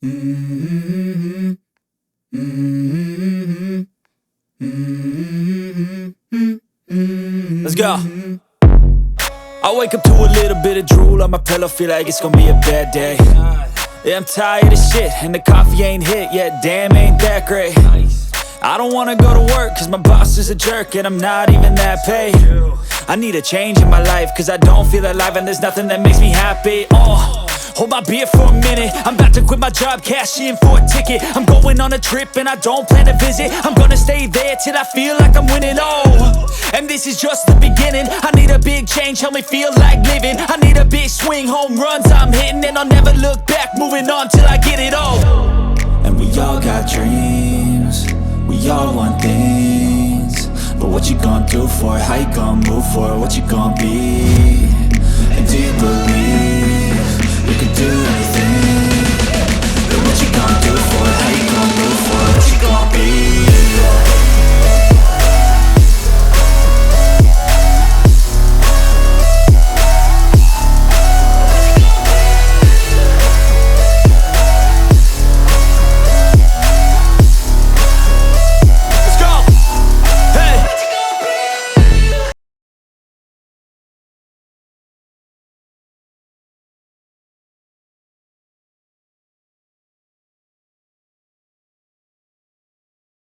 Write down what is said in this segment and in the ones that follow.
Let's go. I wake up to a little bit of drool on my pillow, feel like it's gonna be a bad day. Yeah, I'm tired of shit, and the coffee ain't hit yet, damn, ain't that great. I don't wanna go to work, cause my boss is a jerk, and I'm not even that paid. I need a change in my life, cause I don't feel alive, and there's nothing that makes me happy. Hold my beer for a minute, I'm about to quit my job, cash in for a ticket. I'm going on a trip and I don't plan to visit. I'm gonna stay there till I feel like I'm winning, and this is just the beginning. I need a big change, help me feel like living. I need a big swing, home runs I'm hitting, and I'll never look back, moving on till I get it all. And we all got dreams, we all want things, but what you gonna do for it? How you gonna move for it? What you gonna be? And do you believe you can do anything? But what you gonna do for it? How you gonna move for it? What you gonna be?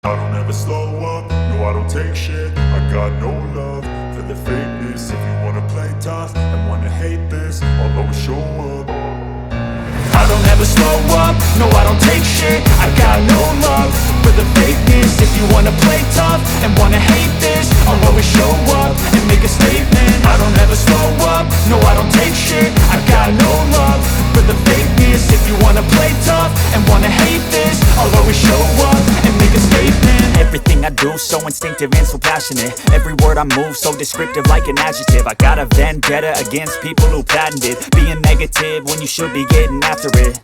I don't ever slow up, no I don't take shit. I got no love for the fakeness. If you wanna play tough and wanna hate this, I'll always show up. I don't ever slow up, no I don't take shit. I got no love for the fakeness. If you wanna play tough and wanna hate this, I'll always show up and make a statement. I don't ever slow up, no I don't take shit. I got no love for the fakeness. If you wanna play tough and wanna hate this, I'll always show up and make a statement. Everything I do so instinctive and so passionate. Every word I move so descriptive like an adjective. I got a vendetta against people who patented being negative when you should be getting after it.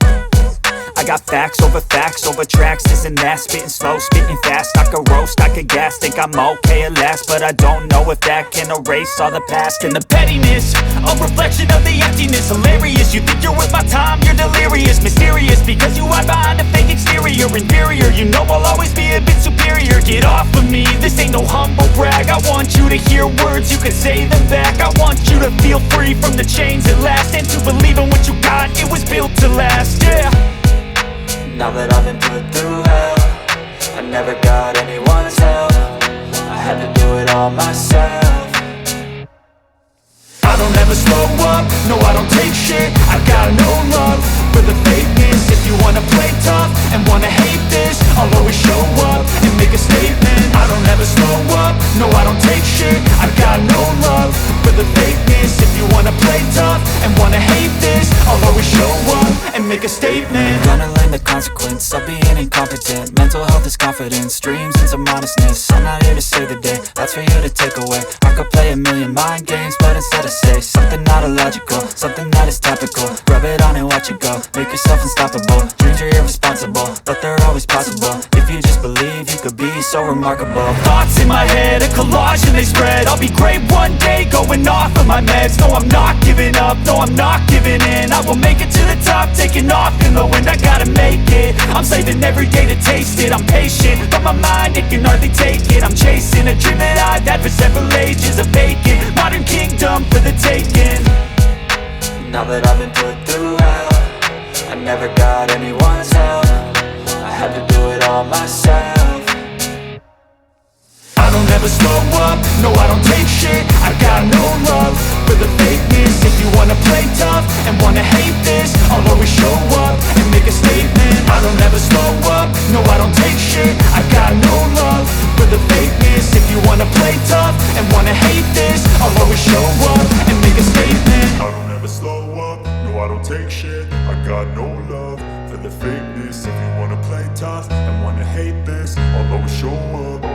I got facts over tracks, this and that. Spitting slow, spitting fast, I could roast, I could gas. Think I'm okay at last, but I don't know if that can erase all the past. And the pettiness, a reflection of the emptiness. Hilarious, you think you're worth my time, you're delirious. Mysterious, because you hide behind a fake exterior. Inferior, you know I'll always be a bit superior. Get off of me, this ain't no humble brag. I want you to hear words, you can say them back. I want you to feel free from the chains at last, and to believe in what you got, it was built to last, yeah. Now that I've been put through hell, I never got anyone's help. I had to do it all myself. I don't ever slow up, no I don't take shit. I got no love for the fakeness. If you wanna play tough and wanna hate this, I'll always show up and make a statement. I don't ever slow up, no I don't take shit. I got no love for the fakeness. If you wanna play tough and wanna hate this, I'll always show up and make a statement. Gonna learn the consequence of being incompetent. Mental health is confidence, dreams and some honestness. I'm not here to save the day, that's for you to take away. I could play a million mind games, but instead I say something not illogical, something that is topical. Rub it on and watch it go, make yourself unstoppable. Dreams are irresponsible, but they're always possible. If you just believe, you could be so remarkable. Thoughts in my head, a collage and they spread. I'll be great one day, going off of my meds. No, I'm not giving up, no, I'm not giving in. I will make it to the top, taking off in the wind. I gotta make it, I'm saving every day to taste it. I'm patient, but my mind, it can hardly take it. I'm chasing a dream that I've had for several ages. A vacant, modern kingdom for the taking. Now that I've been put through hell, I never got anyone's help. I had to do it all myself. I don't ever slow up, no I don't take shit. I got no love for the fakeness. If you wanna play tough and wanna hate this, I'll always show up and make a statement. I don't ever slow up, no I don't take shit. I got no love for the fakeness. If you wanna play tough and wanna hate this, I'll always show up and make a statement. I don't ever slow up, no I don't take shit. I got no love for the fakeness. If you wanna play tough and wanna hate this, I'll always show up.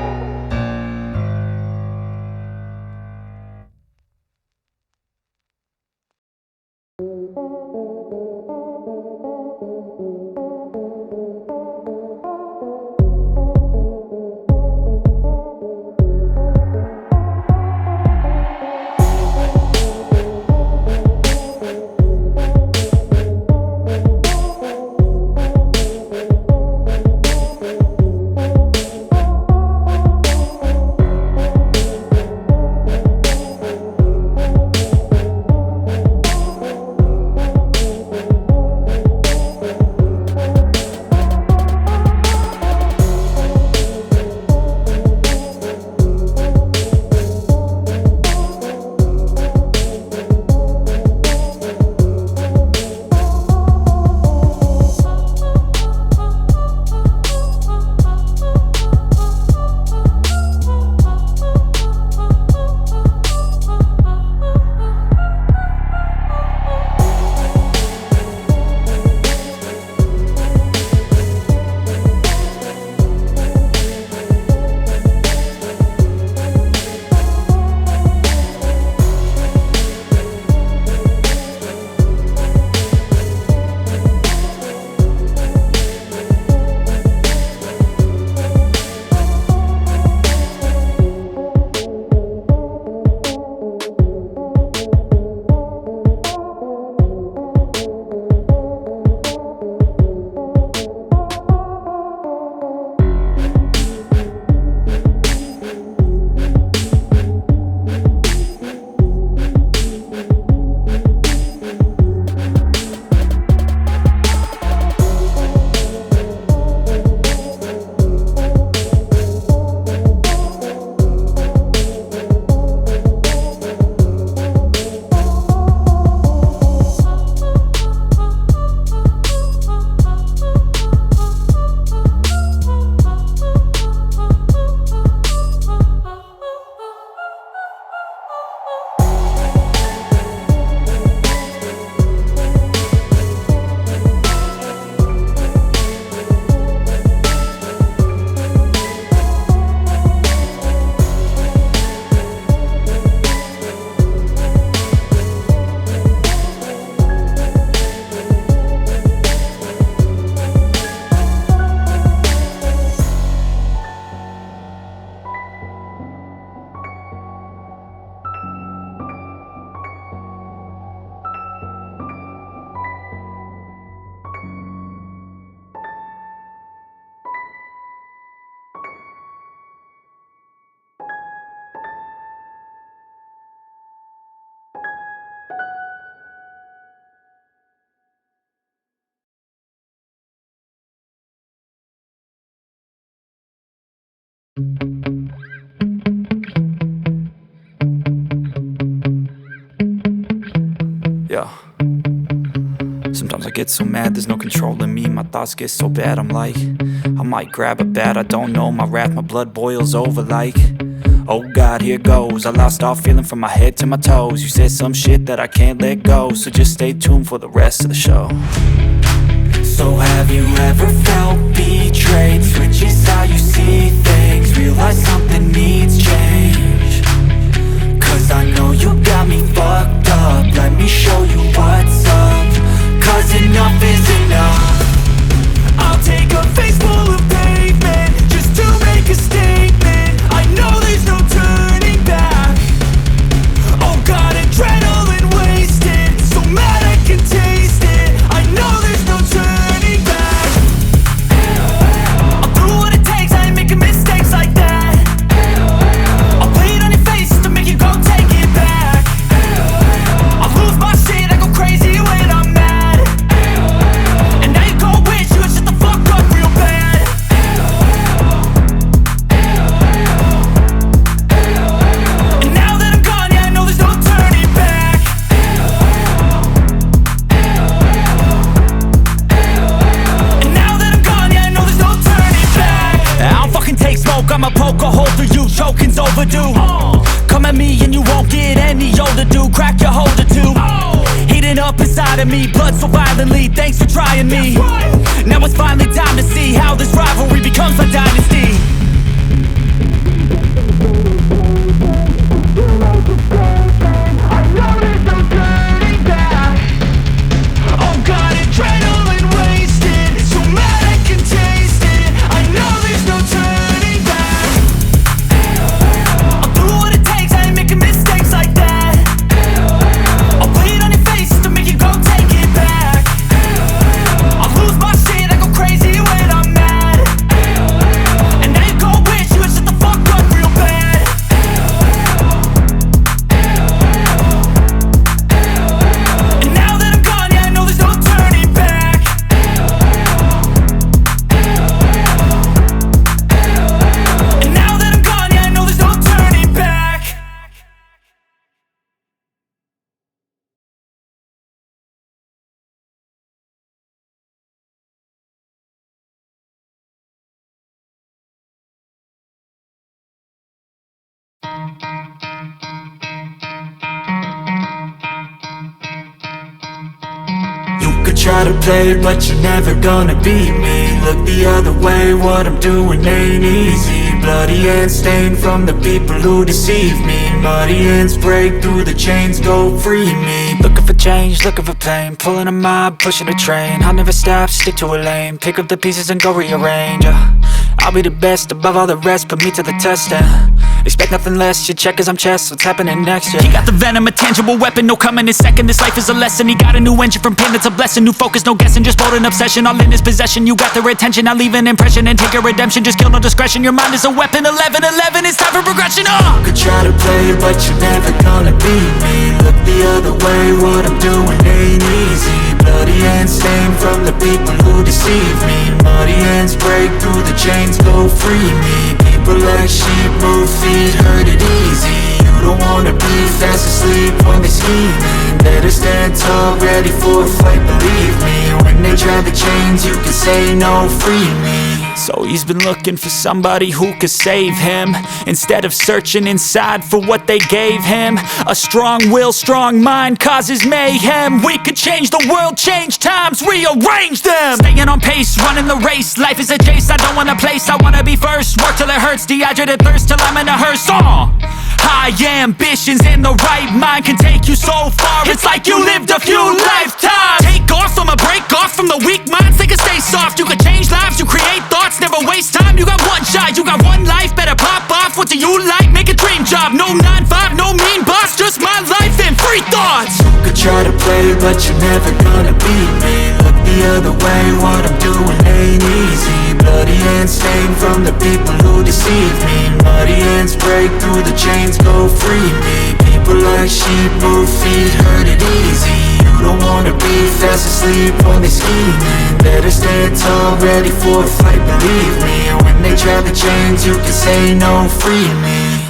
Yeah. Sometimes I get so mad, there's no controlling me. My thoughts get so bad, I'm like, I might grab a bat, I don't know. My wrath, my blood boils over like, oh God, here goes. I lost all feeling from my head to my toes. You said some shit that I can't let go, so just stay tuned for the rest of the show. So have you ever felt betrayed? Switches how you see things, realize something needs change. Cause I know you got me fucked up, let me show you what's up. Cause enough is enough. I'll take a face full of pavement just to make a statement. I know there's no turning back. Oh God, adrenaline wasted, so mad I can taste it. I know there's no turning back. I'll do what it takes, I ain't making mistakes like that. I'll play it on your face to make you go take it back. I'll lose my shit, I go crazy when I'm mad. And now you gon' wish you would shut the fuck up real bad. And now that I'm gone, yeah, I know there's no turning back. And now that I'm gone, yeah, I know there's no turning back. I don't fucking take smoke, I'ma poke a hole through you, choking's overdue. Come at me and you won't get any older, dude, crack your holder too. Heating up inside of me, blood so violently, thanks for trying me. Now it's finally time to see how this rivalry becomes a dynasty. I know there's no turning back. Oh God, adrenaline wasted, so mad I can taste it. I know there's no turning back. I'll do what it takes, I ain't making mistakes like that. I'll play it on your face to make you go take it back. I'll lose my shit, I go crazy when I'm mad. And now you gon' wish you would shut the fuck up real bad. And now that I'm gone, yeah, I know there's no turning back. And now that I'm gone, yeah, I know there's no turning back. You could try to play it, but you're never gonna beat me. Look the other way, what I'm doing ain't easy. Bloody hands stained from the people who deceive me. Muddy hands break through the chains, go free me. Looking for change, looking for pain, pulling a mob, pushing a train. I'll never stop, stick to a lane, pick up the pieces and go rearrange. I'll be the best above all the rest, put me to the test and expect nothing less, you check as I'm chess, what's happening next, yeah. He got the venom, a tangible weapon, no coming in second. This life is a lesson, he got a new engine from pain, that's a blessing. New focus, no guessing, just bold and obsession. All in his possession, you got their attention. I'll leave an impression and take a redemption. Just kill, no discretion, your mind is a weapon. 11-11, it's time for progression, You could try to play it, but you're never gonna beat me. Look the other way, what I'm doing ain't easy. Bloody hands stained from the people who deceive me. Muddy hands break through the chains, go free me. People like sheep move feet, hurt it easy. You don't wanna be fast asleep when they scheming. Better stand tall, ready for a fight, believe me. When they try the chains, you can say no, free me. So he's been looking for somebody who could save him, instead of searching inside for what they gave him. A strong will, strong mind causes mayhem. We could change the world, change times, rearrange them. Staying on pace, running the race. Life is a chase, I don't want a place, I wanna be first. Work till it hurts, dehydrated thirst till I'm in a hearse. High ambitions in the right mind can take you so far. It's like you lived a few lifetimes. Take off, I'ma break off from the weak minds. They can stay soft, you can change lives, you create thoughts. Never waste time, you got one shot, you got one life. Better pop off, what do you like? Make a dream job, no 9-5, no mean boss. Just my life and free thoughts. You could try to play it, but you're never gonna beat me. Look the other way, what I'm doing ain't easy. Bloody hands stained from the people who deceive me. Muddy hands break through the chains, go free me. People like sheep move feet, hurt it easy. You don't wanna be fast asleep when they scheming. Better stand tall, ready for a fight, believe me. When they try the chains, you can say no, free me.